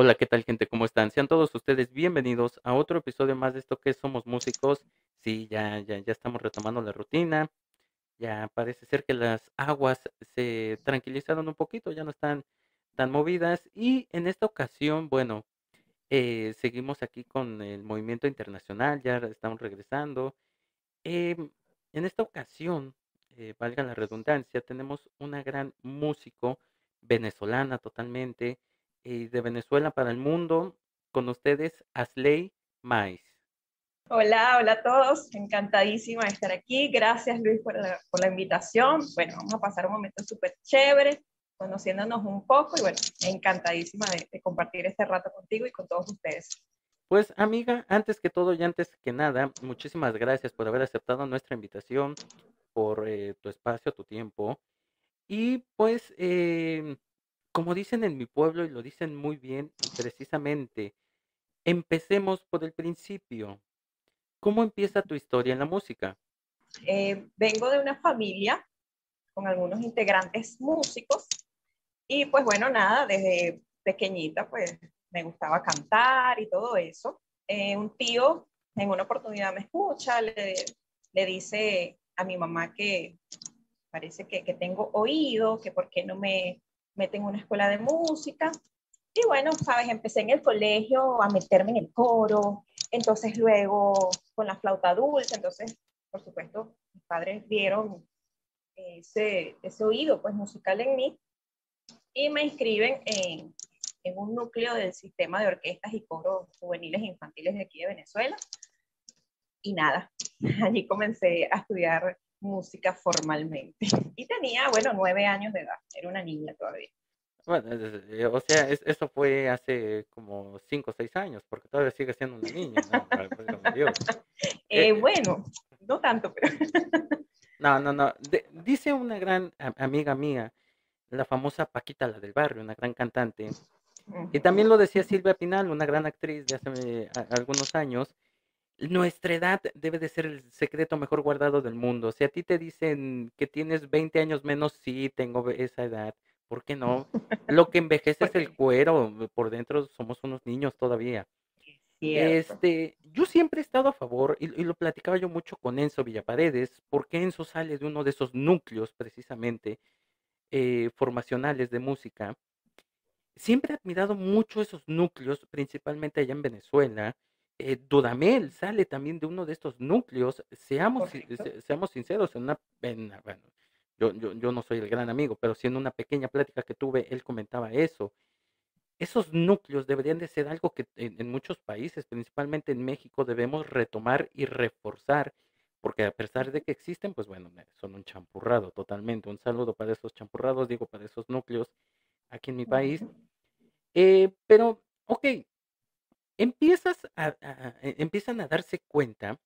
Hola, ¿qué tal, gente? ¿Cómo están? Sean todos ustedes bienvenidos a otro episodio más de esto que Somos Músicos. Sí, ya estamos retomando la rutina. Ya parece ser que las aguas se tranquilizaron un poquito, ya no están tan movidas. Y en esta ocasión, bueno, seguimos aquí con el movimiento internacional, ya estamos regresando. Em, en esta ocasión, valga la redundancia, tenemos una gran músico venezolana totalmente, de Venezuela para el mundo. Con ustedes, Asley Mais. Hola, hola a todos, encantadísima de estar aquí. Gracias Luis por la invitación. Bueno, vamos a pasar un momento súper chévere, conociéndonos un poco y bueno, encantadísima de compartir este rato contigo y con todos ustedes. Pues amiga, antes que todo y antes que nada, muchísimas gracias por haber aceptado nuestra invitación, por tu espacio, tu tiempo. Y pues, como dicen en mi pueblo y lo dicen muy bien y precisamente, empecemos por el principio. ¿Cómo empieza tu historia en la música? Vengo de una familia con algunos integrantes músicos y pues bueno, nada, desde pequeñita pues me gustaba cantar y todo eso. Un tío en una oportunidad me escucha, le dice a mi mamá que parece que tengo oído, que por qué no me meten en una escuela de música. Y bueno, sabes, empecé en el colegio a meterme en el coro, entonces luego con la flauta dulce, entonces, por supuesto, mis padres vieron ese oído pues musical en mí y me inscriben en un núcleo del sistema de orquestas y coros juveniles e infantiles de aquí de Venezuela. Y nada, allí comencé a estudiar música formalmente. Y tenía, bueno, 9 años de edad, era una niña todavía. Bueno, o sea, eso fue hace como 5 o 6 años, porque todavía sigue siendo una niña, ¿no? Válgame Dios. Eh, Bueno, no tanto, pero... no, no, no. Dice una gran amiga mía, la famosa Paquita, la del barrio, una gran cantante, y también lo decía Silvia Pinal, una gran actriz de hace algunos años. Nuestra edad debe de ser el secreto mejor guardado del mundo. Si a ti te dicen que tienes 20 años menos, sí, tengo esa edad. ¿Por qué no? Lo que envejece es el Porque cuero, por dentro somos unos niños todavía. es cierto. Yo siempre he estado a favor, y lo platicaba yo mucho con Enzo Villaparedes, porque Enzo sale de uno de esos núcleos precisamente formacionales de música. Siempre he admirado mucho esos núcleos, principalmente allá en Venezuela. Dudamel sale también de uno de estos núcleos. Correcto. Seamos sinceros, bueno, yo no soy el gran amigo, pero sí en una pequeña plática que tuve, él comentaba eso. Esos núcleos deberían de ser algo que en muchos países, principalmente en México, debemos retomar y reforzar, porque a pesar de que existen, pues bueno, son un champurrado totalmente. Un saludo para esos champurrados, digo, para esos núcleos aquí en mi país. Pero, ok, empiezan a darse cuenta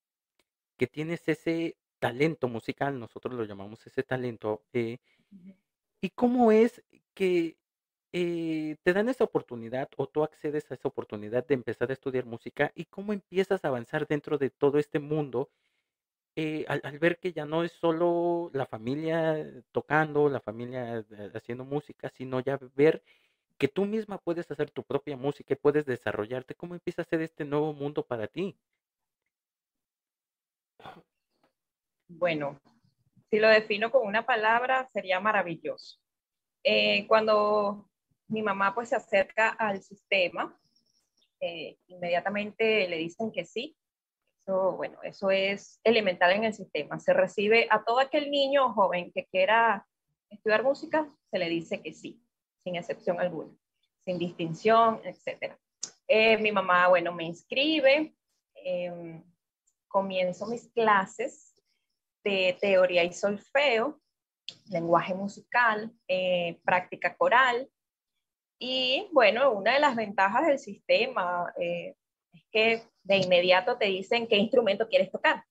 que tienes ese talento musical, nosotros lo llamamos ese talento, ¿y cómo es que te dan esa oportunidad o tú accedes a esa oportunidad de empezar a estudiar música y cómo empiezas a avanzar dentro de todo este mundo al ver que ya no es solo la familia tocando, la familia haciendo música, sino ya ver que tú misma puedes hacer tu propia música y puedes desarrollarte? ¿Cómo empieza a ser este nuevo mundo para ti? Bueno, si lo defino con una palabra, sería maravilloso. Cuando mi mamá pues se acerca al sistema, inmediatamente le dicen que sí. Eso, bueno, eso es elemental en el sistema. Se recibe a todo aquel niño o joven que quiera estudiar música, se le dice que sí, sin excepción alguna, sin distinción, etcétera. Mi mamá, bueno, me inscribe, eh, comienzo mis clases de teoría y solfeo, lenguaje musical, práctica coral. Y bueno, una de las ventajas del sistema es que de inmediato te dicen qué instrumento quieres tocar.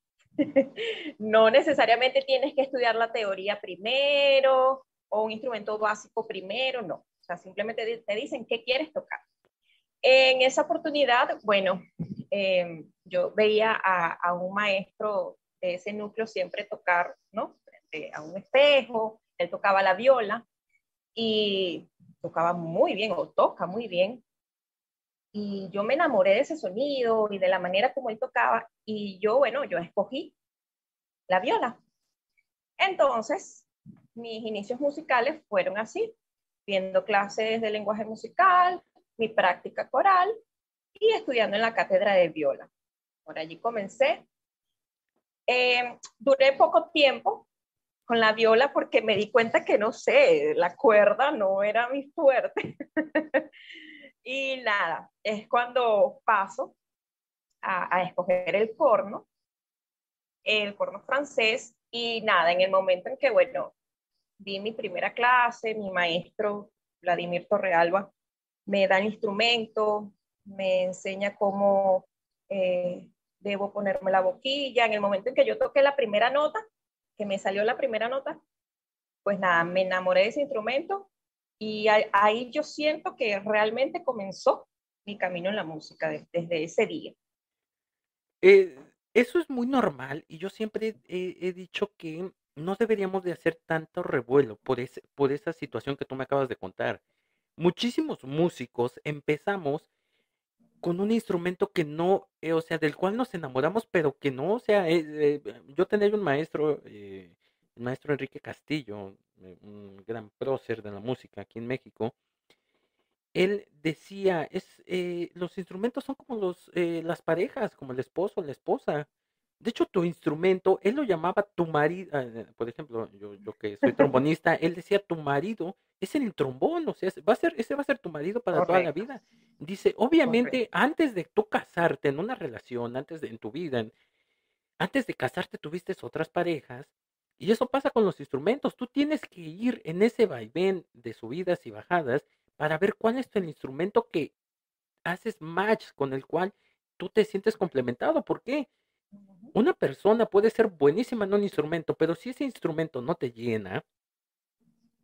No necesariamente tienes que estudiar la teoría primero o un instrumento básico primero, no. O sea, simplemente te dicen qué quieres tocar. En esa oportunidad, bueno, yo veía a un maestro de ese núcleo siempre tocar, ¿no? Frente a un espejo, él tocaba la viola y tocaba muy bien, o toca muy bien. y yo me enamoré de ese sonido y de la manera como él tocaba, y yo, bueno, yo escogí la viola. Entonces, mis inicios musicales fueron así, viendo clases de lenguaje musical, mi práctica coral y estudiando en la cátedra de viola. Por allí comencé. Duré poco tiempo con la viola porque me di cuenta que, no sé, la cuerda no era mi fuerte. Y nada, es cuando paso a escoger el corno francés, y nada, en el momento en que, bueno, di mi primera clase, mi maestro, Vladimir Torrealba, me da el instrumento, me enseña cómo debo ponerme la boquilla. En el momento en que yo toqué la primera nota, que me salió la primera nota, pues nada, me enamoré de ese instrumento, y ahí yo siento que realmente comenzó mi camino en la música desde ese día. Eh, Eso es muy normal y yo siempre he dicho que no deberíamos de hacer tanto revuelo por esa situación que tú me acabas de contar. Muchísimos músicos empezamos con un instrumento que no, o sea, del cual nos enamoramos, pero que no, o sea, yo tenía un maestro, el maestro Enrique Castillo, un gran prócer de la música aquí en México. Él decía, los instrumentos son como las parejas, como el esposo, la esposa. De hecho, tu instrumento, él lo llamaba tu marido, por ejemplo, yo que soy trombonista, él decía tu marido es el trombón, o sea, ese va a ser tu marido para toda la Correcto, vida. Dice, obviamente, correcto. antes de tú casarte en una relación, en tu vida, antes de casarte tuviste otras parejas, y eso pasa con los instrumentos. Tú tienes que ir en ese vaivén de subidas y bajadas para ver cuál es el instrumento que haces match, con el cual tú te sientes complementado. ¿Por qué? Una persona puede ser buenísima en un instrumento, pero si ese instrumento no te llena,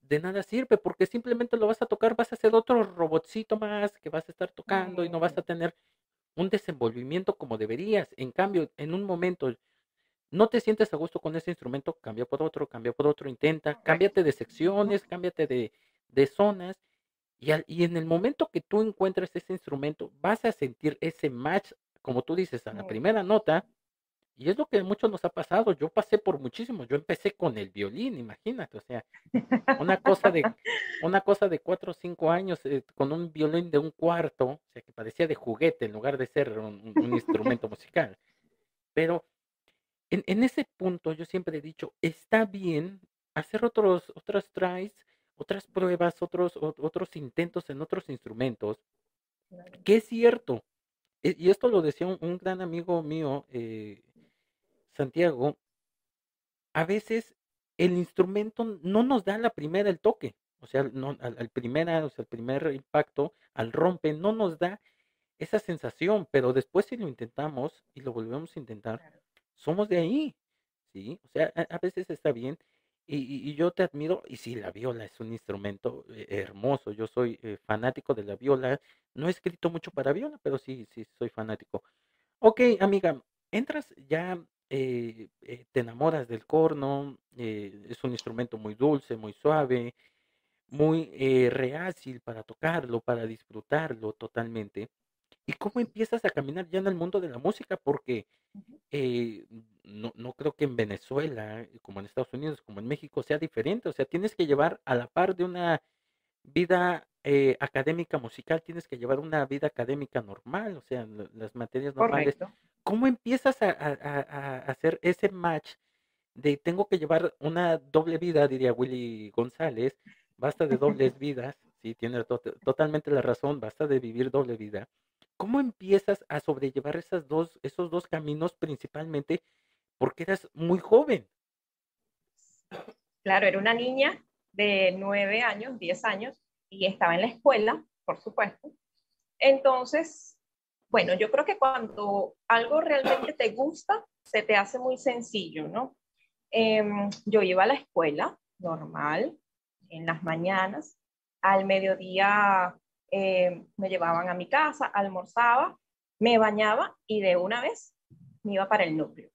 de nada sirve, porque simplemente lo vas a tocar, vas a hacer otro robotcito más que vas a estar tocando y no vas a tener un desenvolvimiento como deberías. En cambio, en un momento no te sientes a gusto con ese instrumento, cambia por otro, intenta, Correcto. cámbiate de secciones, cámbiate de zonas, y en el momento que tú encuentres ese instrumento, vas a sentir ese match, como tú dices, a la primera nota, y es lo que a muchos nos ha pasado. Yo pasé por muchísimos, yo empecé con el violín, imagínate, o sea, una cosa de, una cosa de 4 o 5 años, con un violín de un cuarto, o sea, que parecía de juguete en lugar de ser un instrumento musical. Pero en ese punto yo siempre he dicho, está bien hacer otras tries, otras pruebas, otros intentos en otros instrumentos, que es cierto. Y esto lo decía un gran amigo mío, Santiago, a veces el instrumento no nos da la primera el toque, o sea, no, o sea, el primer impacto, al rompe, no nos da esa sensación, pero después si lo intentamos y lo volvemos a intentar, Claro. somos de ahí, ¿sí? O sea, a veces está bien y yo te admiro, y sí, la viola es un instrumento hermoso, yo soy fanático de la viola, no he escrito mucho para viola, pero sí, sí, soy fanático. Ok, amiga, entras ya, te enamoras del corno, es un instrumento muy dulce, muy suave, muy reácil para tocarlo, para disfrutarlo totalmente. ¿Y cómo empiezas a caminar ya en el mundo de la música? Porque eh, no creo que en Venezuela, como en Estados Unidos, como en México, sea diferente. O sea, tienes que llevar a la par de una vida académica musical, tienes que llevar una vida académica normal, o sea, las materias normales. Correcto. ¿Cómo empiezas a hacer ese match de tengo que llevar una doble vida, diría Willy González, basta de dobles vidas, sí, tiene totalmente la razón, basta de vivir doble vida? ¿Cómo empiezas a sobrellevar esos dos caminos principalmente porque eras muy joven? Claro, era una niña de 9 años, 10 años, y estaba en la escuela, por supuesto. Entonces, bueno, yo creo que cuando algo realmente te gusta, se te hace muy sencillo, ¿no? Yo iba a la escuela normal, en las mañanas, al mediodía me llevaban a mi casa, almorzaba, me bañaba y de una vez me iba para el núcleo.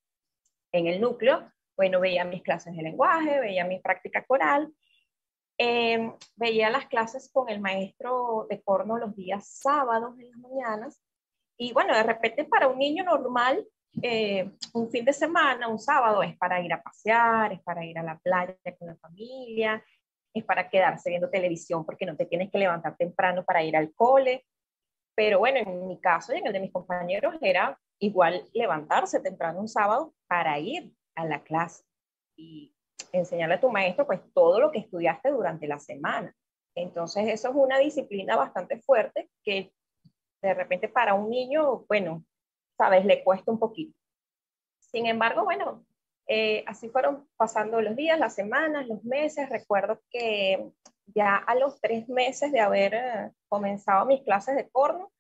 En el núcleo, bueno, veía mis clases de lenguaje, veía mi práctica coral, Veía las clases con el maestro de corno los días sábados en las mañanas. Y bueno, de repente para un niño normal, un fin de semana, un sábado, es para ir a pasear, es para ir a la playa con la familia, es para quedarse viendo televisión porque no te tienes que levantar temprano para ir al cole. Pero bueno, en mi caso y en el de mis compañeros era igual levantarse temprano un sábado para ir a la clase y enseñarle a tu maestro pues todo lo que estudiaste durante la semana. Entonces eso es una disciplina bastante fuerte que de repente para un niño, bueno, sabes, le cuesta un poquito. Sin embargo, bueno, así fueron pasando los días, las semanas, los meses. Recuerdo que ya a los 3 meses de haber comenzado mis clases de corno,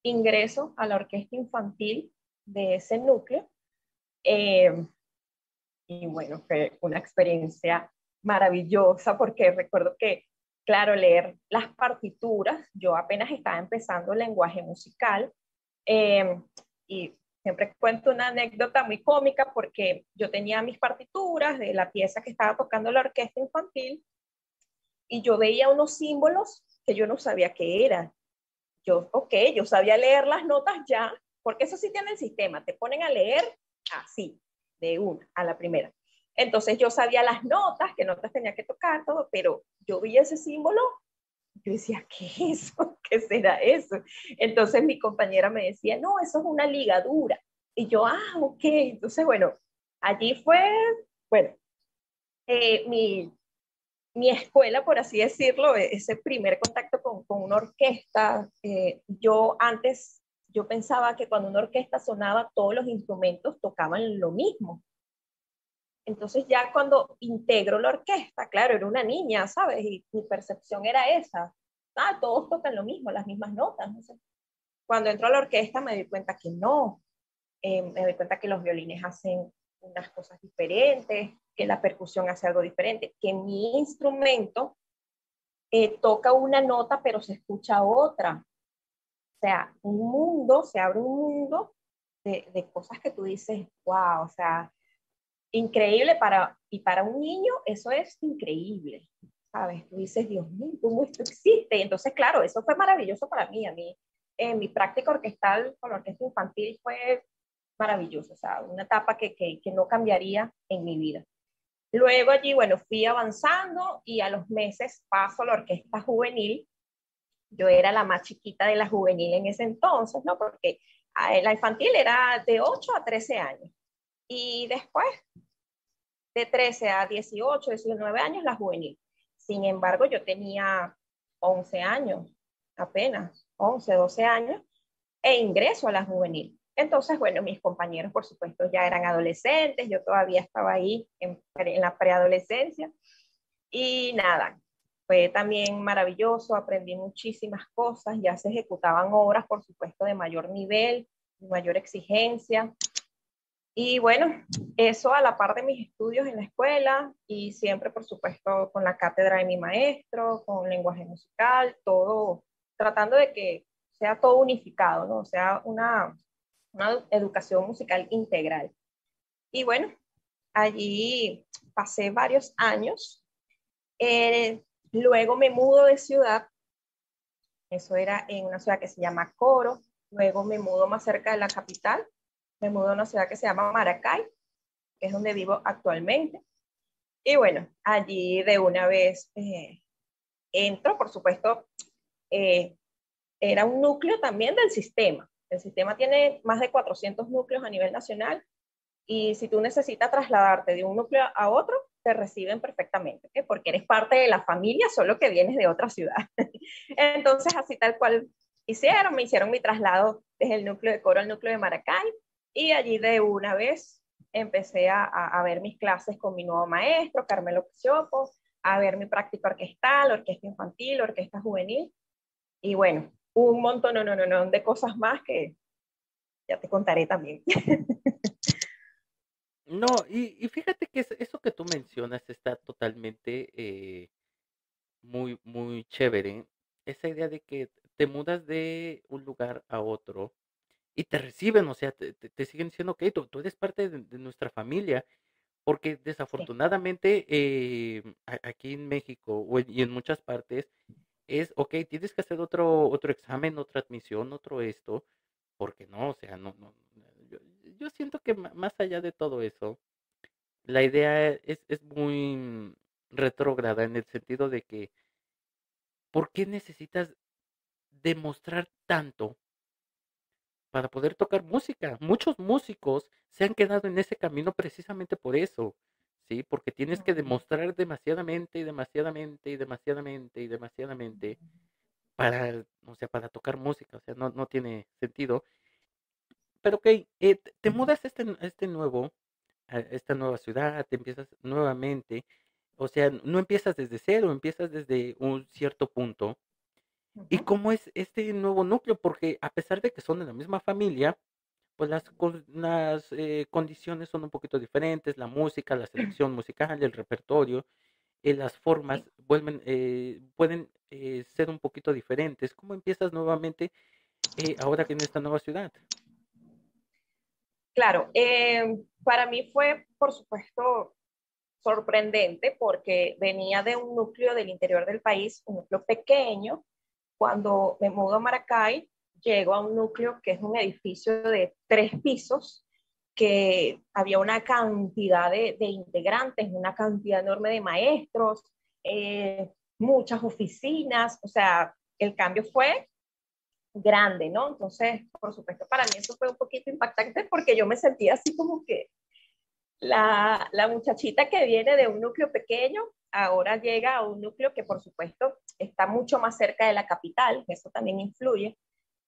ingreso a la orquesta infantil de ese núcleo. eh, y bueno, fue una experiencia maravillosa porque recuerdo que, claro, leer las partituras, yo apenas estaba empezando el lenguaje musical. eh, y siempre cuento una anécdota muy cómica porque yo tenía mis partituras de la pieza que estaba tocando la orquesta infantil y yo veía unos símbolos que yo no sabía qué eran. Yo, ok, yo sabía leer las notas ya, porque eso sí tiene el sistema, te ponen a leer así, de una, a la primera. Entonces yo sabía las notas, qué notas tenía que tocar, todo, pero yo vi ese símbolo, yo decía, ¿qué es eso? ¿Qué será eso? Entonces mi compañera me decía, no, eso es una ligadura. Y yo, ok. Entonces, bueno, allí fue, bueno, mi escuela, por así decirlo, ese primer contacto con una orquesta. Yo antes, yo pensaba que cuando una orquesta sonaba, todos los instrumentos tocaban lo mismo. Entonces ya cuando integro la orquesta, claro, era una niña, ¿sabes? Y mi percepción era esa. Todos tocan lo mismo, las mismas notas. No sé. Cuando entro a la orquesta me di cuenta que no. Me doy cuenta que los violines hacen unas cosas diferentes, que la percusión hace algo diferente, que mi instrumento toca una nota pero se escucha otra. O sea, se abre un mundo de cosas que tú dices, wow, o sea, increíble y para un niño eso es increíble, ¿sabes? Tú dices, Dios mío, ¿cómo esto existe? Y entonces, claro, eso fue maravilloso para mí. A mí, mi práctica orquestal con la orquesta infantil fue maravilloso, o sea, una etapa que no cambiaría en mi vida. Luego allí, bueno, fui avanzando y a los meses paso a la orquesta juvenil. Yo era la más chiquita de la juvenil en ese entonces, ¿no? Porque la infantil era de 8 a 13 años. Y después, de 13 a 18, 19 años, la juvenil. Sin embargo, yo tenía 11 años, apenas 11, 12 años, e ingreso a la juvenil. Entonces, bueno, mis compañeros, por supuesto, ya eran adolescentes, yo todavía estaba ahí en la preadolescencia. Y nada, fue también maravilloso, aprendí muchísimas cosas, ya se ejecutaban obras, por supuesto, de mayor nivel, de mayor exigencia. Y bueno, eso a la par de mis estudios en la escuela y siempre, por supuesto, con la cátedra de mi maestro, con lenguaje musical, todo, tratando de que sea todo unificado, ¿no? O sea, una educación musical integral. Y bueno, allí pasé varios años. Luego me mudo de ciudad, eso era en una ciudad que se llama Coro. Luego me mudo más cerca de la capital, me mudo a una ciudad que se llama Maracay, que es donde vivo actualmente. Y bueno, allí de una vez entro, por supuesto, eh, era un núcleo también del sistema. El sistema tiene más de 400 núcleos a nivel nacional y si tú necesitas trasladarte de un núcleo a otro, te reciben perfectamente, ¿okay? Porque eres parte de la familia, solo que vienes de otra ciudad. Entonces, así tal cual me hicieron mi traslado desde el núcleo de Coro al núcleo de Maracay y allí de una vez empecé a ver mis clases con mi nuevo maestro, Carmelo Piciopo, a ver mi práctica orquestal, orquesta infantil, orquesta juvenil y bueno, un montón de cosas más que ya te contaré también. No, y fíjate que eso que tú mencionas está totalmente muy, muy chévere. Esa idea de que te mudas de un lugar a otro y te reciben, o sea, te siguen diciendo, ok, tú eres parte de nuestra familia. porque Sí. desafortunadamente aquí en México y en muchas partes es, ok, tienes que hacer otro examen, otra admisión, otro esto, porque no, o sea, yo, yo siento que más allá de todo eso, la idea es muy retrógrada en el sentido de que, ¿por qué necesitas demostrar tanto para poder tocar música? Muchos músicos se han quedado en ese camino precisamente por eso, ¿sí? Porque tienes que Mm. demostrar demasiadamente y demasiadamente y demasiadamente y demasiadamente para, o sea, para tocar música, o sea, no tiene sentido. Pero ok, te mudas a a esta nueva ciudad, te empiezas nuevamente, o sea, no empiezas desde cero, empiezas desde un cierto punto. ¿Y Ujú. cómo es este nuevo núcleo? Porque a pesar de que son de la misma familia, pues las condiciones son un poquito diferentes, la música, la selección musical, el repertorio, las formas Sí, pueden ser un poquito diferentes. ¿Cómo empiezas nuevamente ahora que en esta nueva ciudad? claro. Para mí fue, por supuesto, sorprendente porque venía de un núcleo del interior del país, un núcleo pequeño. Cuando me mudo a Maracay, llego a un núcleo que es un edificio de 3 pisos, que había una cantidad de integrantes, una cantidad enorme de maestros, muchas oficinas, o sea, el cambio fue grande, ¿no? Entonces, por supuesto, para mí eso fue un poquito impactante porque yo me sentía así como que la muchachita que viene de un núcleo pequeño ahora llega a un núcleo que por supuesto está mucho más cerca de la capital, eso también influye.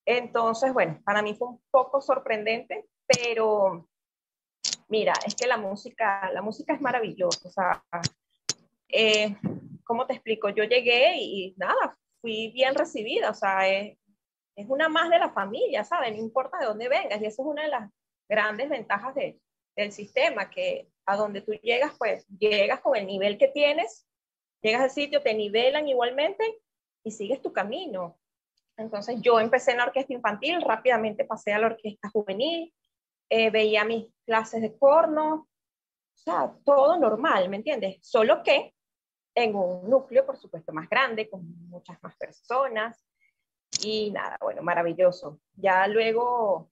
Entonces, bueno, para mí fue un poco sorprendente, pero mira, es que la música es maravillosa, o sea, eh, ¿cómo te explico? Yo llegué y nada, fui bien recibida, o sea, es una más de la familia, ¿sabes? No importa de dónde vengas, y eso es una de las grandes ventajas del sistema, que a donde tú llegas, pues llegas con el nivel que tienes, llegas al sitio, te nivelan igualmente y sigues tu camino. Entonces yo empecé en la orquesta infantil, rápidamente pasé a la orquesta juvenil, veía mis clases de corno, o sea, todo normal, ¿me entiendes? Solo que en un núcleo, por supuesto, más grande, con muchas más personas, y nada, bueno, maravilloso. Ya luego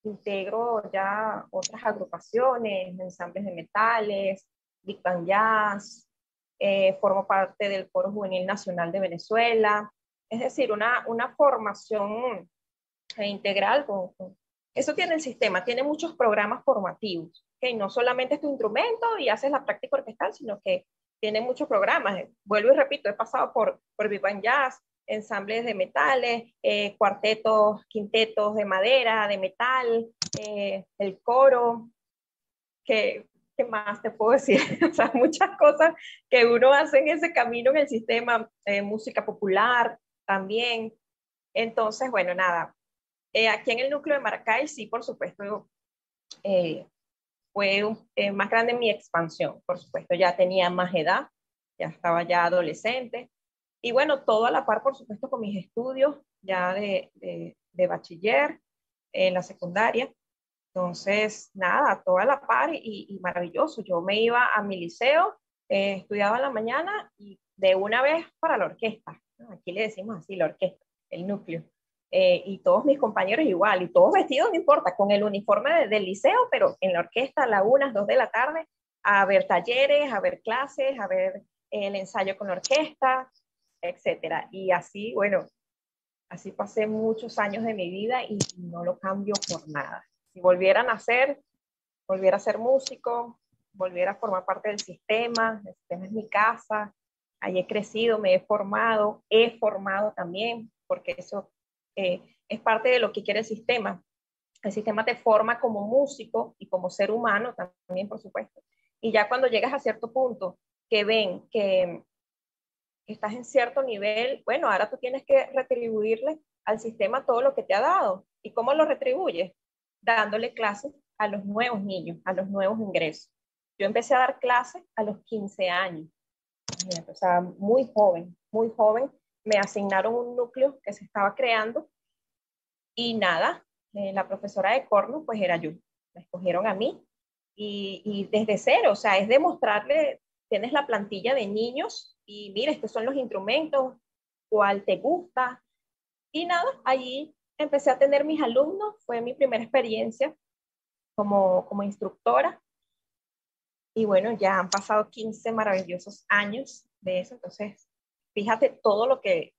integro ya otras agrupaciones, ensambles de metales, Big Band Jazz, formo parte del Coro Juvenil Nacional de Venezuela, es decir, una formación integral. Eso tiene el sistema, tiene muchos programas formativos, que no solamente es tu instrumento y haces la práctica orquestal, sino que tiene muchos programas. Vuelvo y repito, he pasado por Big Band Jazz, ensambles de metales, cuartetos, quintetos de madera, de metal, el coro, que, ¿qué más te puedo decir? O sea, muchas cosas que uno hace en ese camino en el sistema, música popular también. Entonces, bueno, nada, aquí en el núcleo de Maracay, sí, por supuesto, eh, fue más grande mi expansión, por supuesto, ya tenía más edad, ya estaba ya adolescente, y bueno, todo a la par, por supuesto, con mis estudios ya de bachiller en la secundaria. Entonces, nada, toda la par y maravilloso. Yo me iba a mi liceo, estudiaba en la mañana y de una vez para la orquesta. ¿No? Aquí le decimos así, la orquesta, el núcleo. Y todos mis compañeros igual, y todos vestidos, no importa, con el uniforme del liceo, pero en la orquesta a las 1, 2 de la tarde, a ver talleres, a ver clases, a ver el ensayo con la orquesta, etcétera. Y así, bueno, así pasé muchos años de mi vida y no lo cambio por nada. Si volviera a nacer, volviera a ser músico, volviera a formar parte del sistema, el sistema es mi casa, ahí he crecido, me he formado también, porque eso es parte de lo que quiere el sistema. El sistema te forma como músico y como ser humano también, por supuesto. Y ya cuando llegas a cierto punto que ven que estás en cierto nivel, bueno, ahora tú tienes que retribuirle al sistema todo lo que te ha dado. ¿Y cómo lo retribuyes? Dándole clases a los nuevos niños, a los nuevos ingresos. Yo empecé a dar clases a los 15 años, o sea, muy joven. Me asignaron un núcleo que se estaba creando y nada, la profesora de corno pues era yo. Me escogieron a mí y desde cero, o sea, es demostrarle, tienes la plantilla de niños y mira, estos son los instrumentos, cuál te gusta. Y nada, allí empecé a tener mis alumnos, fue mi primera experiencia como instructora. Y bueno, ya han pasado 15 maravillosos años de eso, entonces fíjate todo lo que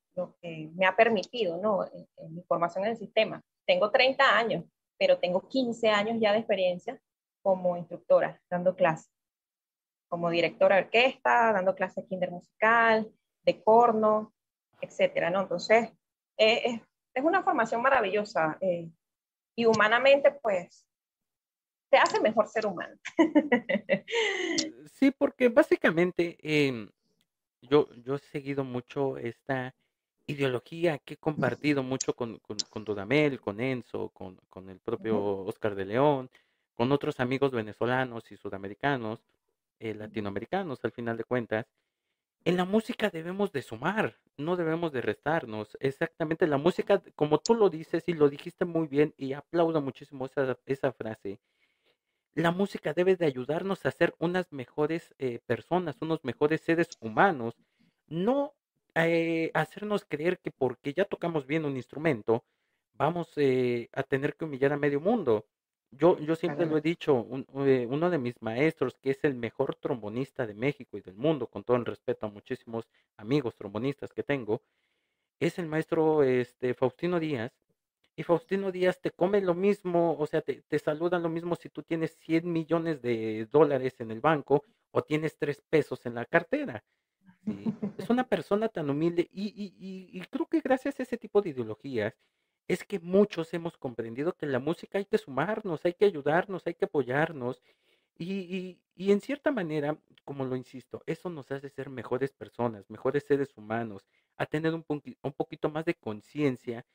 me ha permitido, ¿no? En mi formación en el sistema. Tengo 30 años, pero tengo 15 años ya de experiencia como instructora, dando clases, como directora de orquesta, dando clases de kinder musical, de corno, etcétera, ¿no? Entonces, es una formación maravillosa y humanamente, pues, te hace mejor ser humano. Sí, porque básicamente yo he seguido mucho esta ideología que he compartido mucho con Dudamel, con Enzo, con el propio Oscar de León, con otros amigos venezolanos y sudamericanos, latinoamericanos al final de cuentas. En la música debemos de sumar, no debemos de restarnos. Exactamente, la música, como tú lo dices y lo dijiste muy bien, y aplaudo muchísimo esa frase, la música debe de ayudarnos a ser unas mejores personas, unos mejores seres humanos, no hacernos creer que porque ya tocamos bien un instrumento, vamos a tener que humillar a medio mundo. Yo siempre lo he dicho, uno de mis maestros, que es el mejor trombonista de México y del mundo, con todo el respeto a muchísimos amigos trombonistas que tengo, es el maestro Faustino Díaz. Y Faustino Díaz te come lo mismo, o sea, te saludan lo mismo si tú tienes 100 millones de dólares en el banco o tienes 3 pesos en la cartera, ¿sí? Es una persona tan humilde y creo que gracias a ese tipo de ideologías es que muchos hemos comprendido que en la música hay que sumarnos, hay que ayudarnos, hay que apoyarnos y en cierta manera, como lo insisto, eso nos hace ser mejores personas, mejores seres humanos, a tener un poquito más de conciencia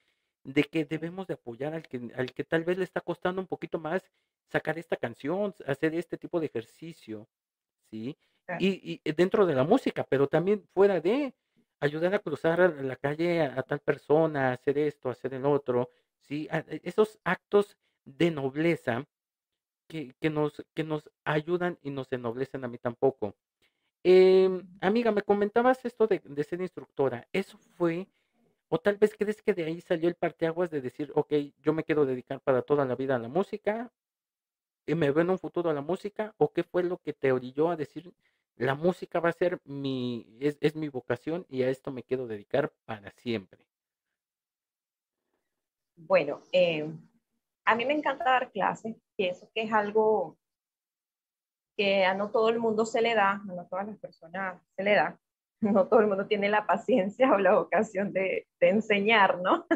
de que debemos de apoyar al que tal vez le está costando un poquito más sacar esta canción, hacer este tipo de ejercicio, ¿sí? Y dentro de la música, pero también fuera de ayudar a cruzar a la calle a tal persona, a hacer esto, a hacer el otro, ¿sí? Esos actos de nobleza que nos ayudan y nos ennoblecen a mí tampoco. Amiga, me comentabas esto de ser instructora. ¿Eso fue, o tal vez crees que de ahí salió el parteaguas de decir, ok, yo me quiero dedicar para toda la vida a la música, y me veo en un futuro a la música, o qué fue lo que te orilló a decir, la música va a ser es mi vocación y a esto me quiero dedicar para siempre? Bueno, a mí me encanta dar clases, pienso que es algo que a no todo el mundo se le da, a no todas las personas se le da, no todo el mundo tiene la paciencia o la vocación de enseñar, ¿no?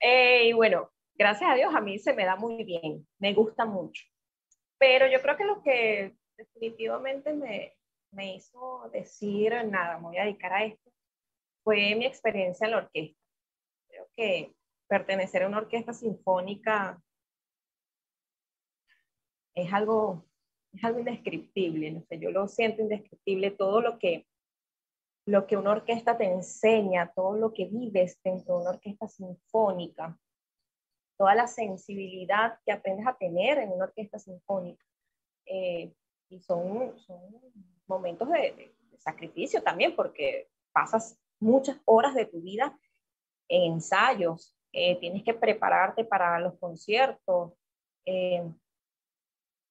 Y bueno, gracias a Dios a mí se me da muy bien, me gusta mucho, pero yo creo que lo que definitivamente me hizo decir, nada, me voy a dedicar a esto, fue mi experiencia en la orquesta. Creo que pertenecer a una orquesta sinfónica es algo, es algo indescriptible, no sé, yo lo siento indescriptible, todo lo que una orquesta te enseña, todo lo que vives dentro de una orquesta sinfónica, toda la sensibilidad que aprendes a tener en una orquesta sinfónica. Eh, y son momentos de sacrificio también, porque pasas muchas horas de tu vida en ensayos, tienes que prepararte para los conciertos, eh,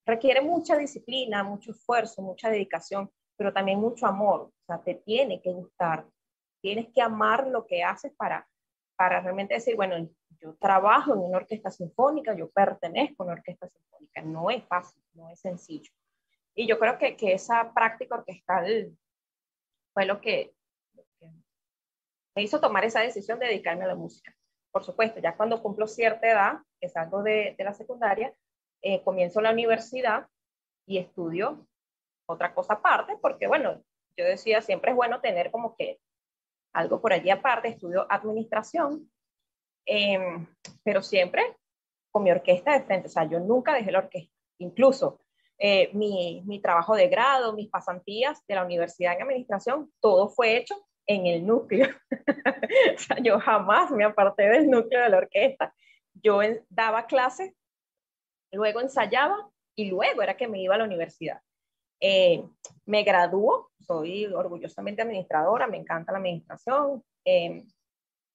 requiere mucha disciplina, mucho esfuerzo, mucha dedicación, pero también mucho amor. O sea, te tiene que gustar, tienes que amar lo que haces para realmente decir, bueno, yo trabajo en una orquesta sinfónica, yo pertenezco a una orquesta sinfónica. No es fácil, no es sencillo. Y yo creo que esa práctica orquestal fue lo que me hizo tomar esa decisión de dedicarme a la música. Por supuesto, ya cuando cumplo cierta edad, que salgo de la secundaria, comienzo la universidad y estudio otra cosa aparte, porque bueno, yo decía, siempre es bueno tener como que algo por allí aparte, estudio administración, eh, pero siempre con mi orquesta de frente, o sea, yo nunca dejé la orquesta, incluso mi trabajo de grado, mis pasantías de la universidad en administración, todo fue hecho en el núcleo. O sea, yo jamás me aparté del núcleo de la orquesta. Yo daba clases, luego ensayaba y luego era que me iba a la universidad. Eh, Me gradúo, soy orgullosamente administradora, me encanta la administración,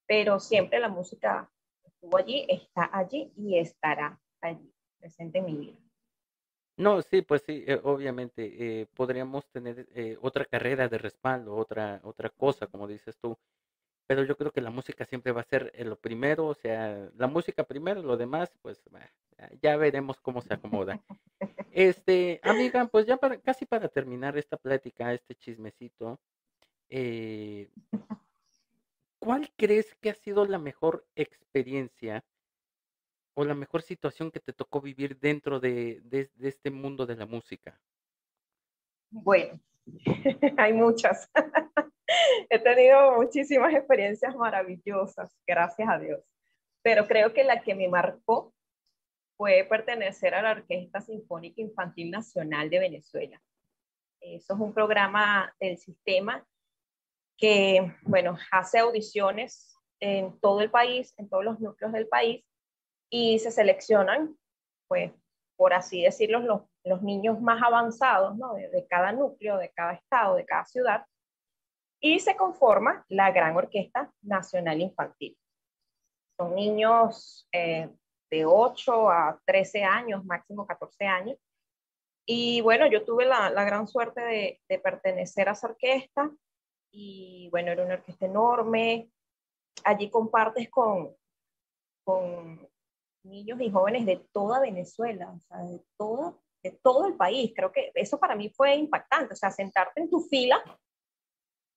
pero siempre la música estuvo allí, está allí y estará allí, presente en mi vida. No, sí, pues sí, obviamente, podríamos tener otra carrera de respaldo, otra cosa, como dices tú, pero yo creo que la música siempre va a ser lo primero, o sea, la música primero, lo demás, pues ya veremos cómo se acomoda. Amiga, pues ya casi para terminar esta plática, este chismecito, eh, ¿cuál crees que ha sido la mejor experiencia o la mejor situación que te tocó vivir dentro de este mundo de la música? Bueno, hay muchas. He tenido muchísimas experiencias maravillosas, gracias a Dios. Pero creo que la que me marcó fue pertenecer a la Orquesta Sinfónica Infantil Nacional de Venezuela. Eso es un programa del sistema que, bueno, hace audiciones en todo el país, en todos los núcleos del país, y se seleccionan, pues, por así decirlo, los niños más avanzados, ¿no? De cada núcleo, de cada estado, de cada ciudad, y se conforma la Gran Orquesta Nacional Infantil. Son niños de 8 a 13 años, máximo 14 años. Y bueno, yo tuve la gran suerte de pertenecer a esa orquesta y bueno, era una orquesta enorme. Allí compartes con niños y jóvenes de toda Venezuela, o sea, de todo el país. Creo que eso para mí fue impactante, o sea, sentarte en tu fila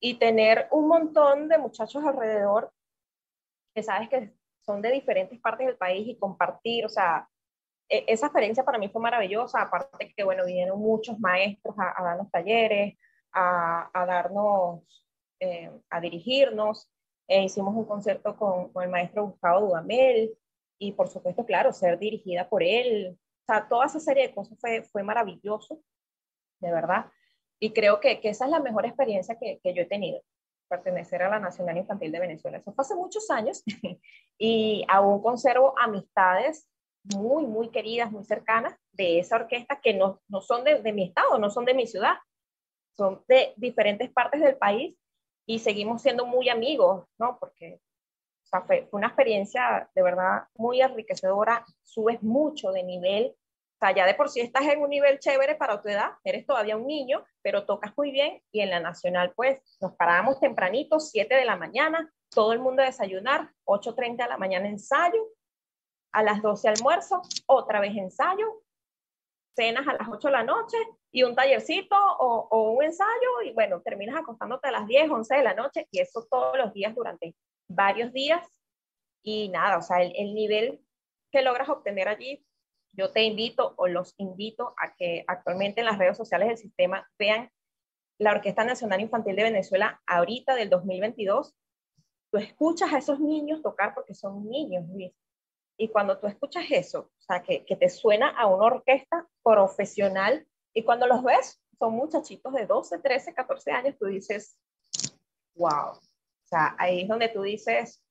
y tener un montón de muchachos alrededor que sabes que son de diferentes partes del país y compartir, o sea, esa experiencia para mí fue maravillosa, aparte que, bueno, vinieron muchos maestros a darnos talleres, a darnos, a dirigirnos, hicimos un concierto con el maestro Gustavo Dudamel, y por supuesto, claro, ser dirigida por él, o sea, toda esa serie de cosas fue maravilloso, de verdad, y creo que esa es la mejor experiencia que yo he tenido, pertenecer a la Nacional Infantil de Venezuela. Eso fue hace muchos años, y aún conservo amistades muy, muy queridas, muy cercanas de esa orquesta que no son de mi estado, no son de mi ciudad, son de diferentes partes del país y seguimos siendo muy amigos, ¿no? Porque o sea, fue una experiencia de verdad muy enriquecedora, subes mucho de nivel, o sea, ya de por sí estás en un nivel chévere para tu edad, eres todavía un niño, pero tocas muy bien y en la nacional pues nos parábamos tempranito, 7 de la mañana, todo el mundo a desayunar, 8:30 de la mañana ensayo, a las 12 almuerzo, otra vez ensayo, cenas a las 8 de la noche y un tallercito o un ensayo y bueno, terminas acostándote a las 10, 11 de la noche y eso todos los días durante varios días y nada, o sea, el nivel que logras obtener allí, yo te invito o los invito a que actualmente en las redes sociales del sistema vean la Orquesta Nacional Infantil de Venezuela ahorita del 2022. Tú escuchas a esos niños tocar porque son niños, Luis. Y cuando tú escuchas eso, o sea, que te suena a una orquesta profesional y cuando los ves, son muchachitos de 12, 13, 14 años, tú dices, wow. O sea, ahí es donde tú dices,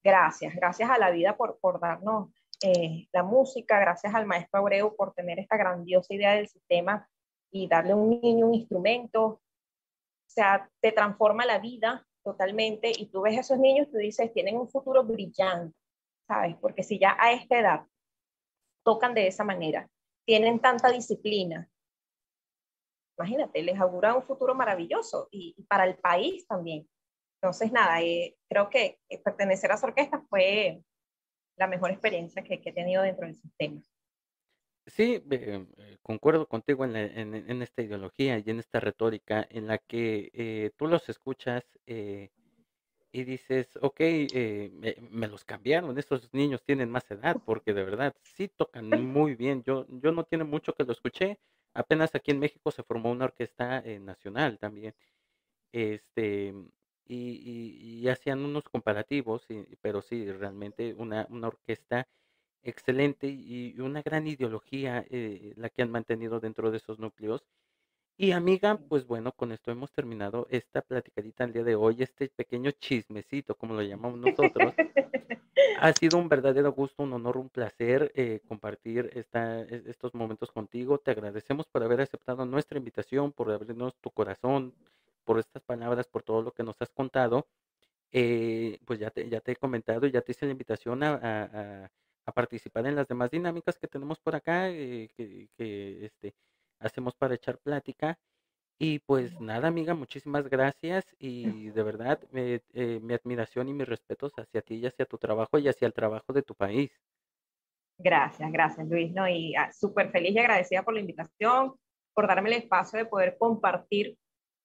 gracias, gracias a la vida por darnos la música, gracias al maestro Abreu por tener esta grandiosa idea del sistema y darle a un niño un instrumento, o sea, te transforma la vida totalmente y tú ves a esos niños, tú dices, tienen un futuro brillante, ¿sabes? Porque si ya a esta edad tocan de esa manera, tienen tanta disciplina, imagínate, les augura un futuro maravilloso y para el país también. Entonces, nada, creo que pertenecer a esa orquesta fue la mejor experiencia que he tenido dentro del sistema. Sí, concuerdo contigo en esta ideología y en esta retórica en la que tú los escuchas y dices, ok, me los cambiaron, estos niños tienen más edad, porque de verdad sí tocan muy bien. Yo no tiene mucho que lo escuché, apenas aquí en México se formó una orquesta nacional también, este, y hacían unos comparativos, pero sí, realmente una orquesta excelente y una gran ideología la que han mantenido dentro de esos núcleos. Y amiga, pues bueno, con esto hemos terminado esta platicadita el día de hoy, este pequeño chismecito, como lo llamamos nosotros. Ha sido un verdadero gusto, un honor, un placer compartir estos momentos contigo. Te agradecemos por haber aceptado nuestra invitación, por abrirnos tu corazón, por estas palabras, por todo lo que nos has contado. Pues ya te he comentado, ya te hice la invitación a participar en las demás dinámicas que tenemos por acá, que hacemos para echar plática. Y pues nada, amiga, muchísimas gracias y de verdad mi admiración y mis respetos hacia ti y hacia tu trabajo y hacia el trabajo de tu país. Gracias, gracias Luis, ¿no? Y súper feliz y agradecida por la invitación, por darme el espacio de poder compartir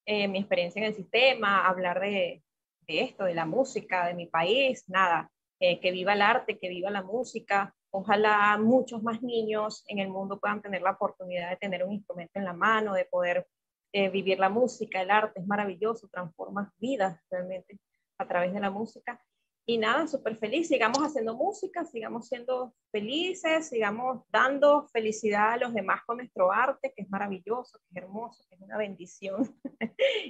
mi experiencia en el sistema, hablar de esto, de la música, de mi país, nada, que viva el arte, que viva la música. Ojalá muchos más niños en el mundo puedan tener la oportunidad de tener un instrumento en la mano, de poder vivir la música, el arte es maravilloso, transforma vidas realmente a través de la música. Y nada, súper feliz, sigamos haciendo música, sigamos siendo felices, sigamos dando felicidad a los demás con nuestro arte, que es maravilloso, que es hermoso, que es una bendición.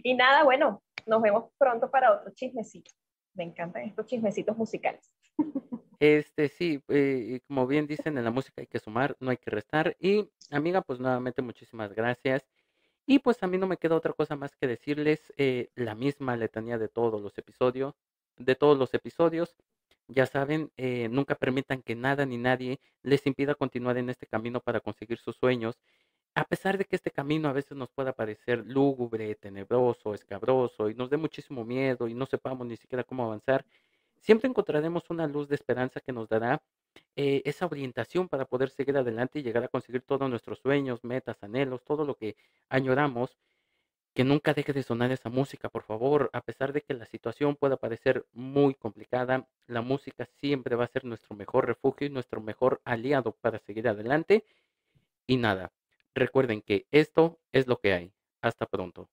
Y nada, bueno, nos vemos pronto para otro chismecito. Me encantan estos chismecitos musicales. Sí, como bien dicen, en la música hay que sumar, no hay que restar. Y amiga, pues nuevamente muchísimas gracias. Y pues a mí no me queda otra cosa más que decirles la misma letanía de todos los episodios. Ya saben, nunca permitan que nada ni nadie les impida continuar en este camino para conseguir sus sueños. A pesar de que este camino a veces nos pueda parecer lúgubre, tenebroso, escabroso y nos dé muchísimo miedo y no sepamos ni siquiera cómo avanzar, siempre encontraremos una luz de esperanza que nos dará esa orientación para poder seguir adelante y llegar a conseguir todos nuestros sueños, metas, anhelos, todo lo que añoramos. Que nunca deje de sonar esa música, por favor, a pesar de que la situación pueda parecer muy complicada, la música siempre va a ser nuestro mejor refugio y nuestro mejor aliado para seguir adelante. Y nada, recuerden que esto es lo que hay. Hasta pronto.